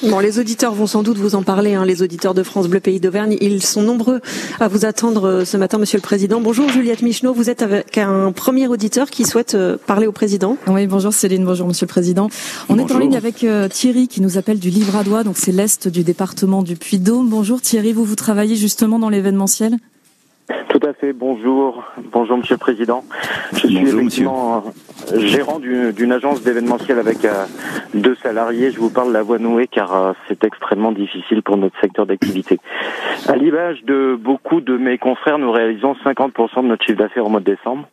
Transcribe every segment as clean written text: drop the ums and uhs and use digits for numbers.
Bon, les auditeurs vont sans doute vous en parler, les auditeurs de France Bleu Pays d'Auvergne. Ils sont nombreux à vous attendre ce matin, Monsieur le Président. Bonjour Juliette Micheneau, vous êtes avec un premier auditeur qui souhaite parler au Président. Oui, bonjour Céline, bonjour Monsieur le Président. On est en ligne avec Thierry qui nous appelle du Livradois, donc c'est l'est du département du Puy-de-Dôme. Bonjour Thierry, vous travaillez justement dans l'événementiel ? Tout à fait, bonjour Monsieur le Président. Je suis effectivement gérant d'une agence d'événementiel avec 2 salariés. Je vous parle la voix nouée car c'est extrêmement difficile pour notre secteur d'activité. À l'image de beaucoup de mes confrères, nous réalisons 50% de notre chiffre d'affaires au mois de décembre.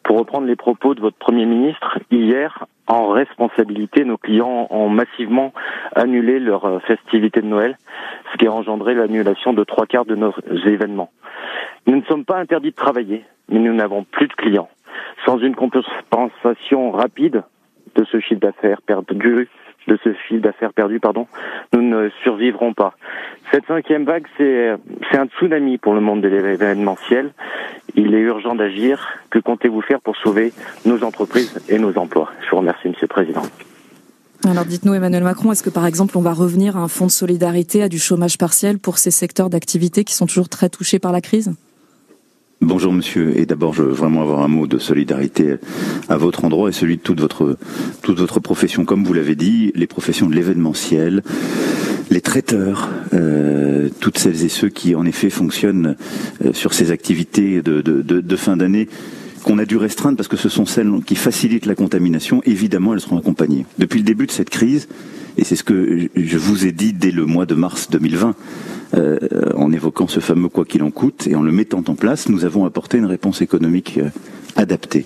Pour reprendre les propos de votre Premier ministre, hier, en responsabilité, nos clients ont massivement annulé leur festivité de Noël, ce qui a engendré l'annulation de 3/4 de nos événements. Nous ne sommes pas interdits de travailler, mais nous n'avons plus de clients. Sans une compensation rapide de ce chiffre d'affaires perdu, nous ne survivrons pas. Cette 5e vague, c'est un tsunami pour le monde de l'événementiel. Il est urgent d'agir. Que comptez-vous faire pour sauver nos entreprises et nos emplois? Je vous remercie, Monsieur le Président. Alors dites-nous, Emmanuel Macron, est-ce que par exemple on va revenir à un fonds de solidarité, à du chômage partiel pour ces secteurs d'activité qui sont toujours très touchés par la crise ? Bonjour monsieur, et d'abord je veux vraiment avoir un mot de solidarité à votre endroit et celui de toute votre profession. Comme vous l'avez dit, les professions de l'événementiel, les traiteurs, toutes celles et ceux qui en effet fonctionnent sur ces activités de fin d'année, qu'on a dû restreindre parce que ce sont celles qui facilitent la contamination, évidemment elles seront accompagnées. Depuis le début de cette crise, et c'est ce que je vous ai dit dès le mois de mars 2020, en évoquant ce fameux quoi qu'il en coûte et en le mettant en place, nous avons apporté une réponse économique adaptée.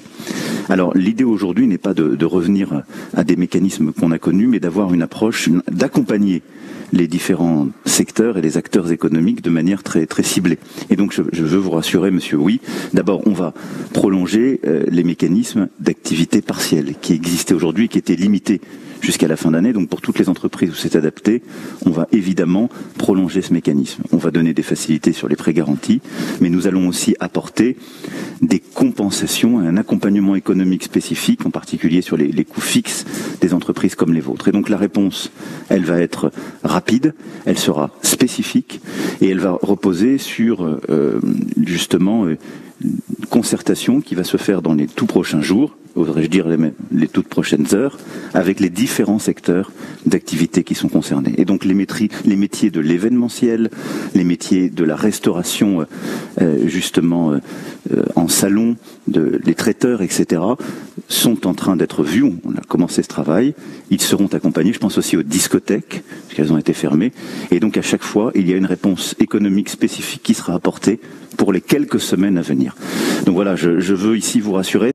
Alors l'idée aujourd'hui n'est pas de revenir à des mécanismes qu'on a connus, mais d'avoir une approche, d'accompagner les différents secteurs et les acteurs économiques de manière très très ciblée. Et donc je veux vous rassurer, monsieur, oui, d'abord on va prolonger les mécanismes d'activité partielle qui existaient aujourd'hui, qui étaient limités jusqu'à la fin d'année. Donc pour toutes les entreprises où c'est adapté, on va évidemment prolonger ce mécanisme. On va donner des facilités sur les prêts garantis, mais nous allons aussi apporter des compensations, un accompagnement économique spécifique, en particulier sur les coûts fixes des entreprises comme les vôtres. Et donc la réponse, elle va être rapide, elle sera spécifique et elle va reposer sur justement une concertation qui va se faire dans les tout prochains jours, oserais-je dire les toutes prochaines heures, avec les différents secteurs d'activité qui sont concernés. Et donc les métiers de l'événementiel, les métiers de la restauration, justement en salon, les traiteurs, etc., sont en train d'être vus. On a commencé ce travail. Ils seront accompagnés. Je pense aussi aux discothèques, parce qu'elles ont été fermées. Et donc à chaque fois, il y a une réponse économique spécifique qui sera apportée pour les quelques semaines à venir. Donc voilà, je veux ici vous rassurer.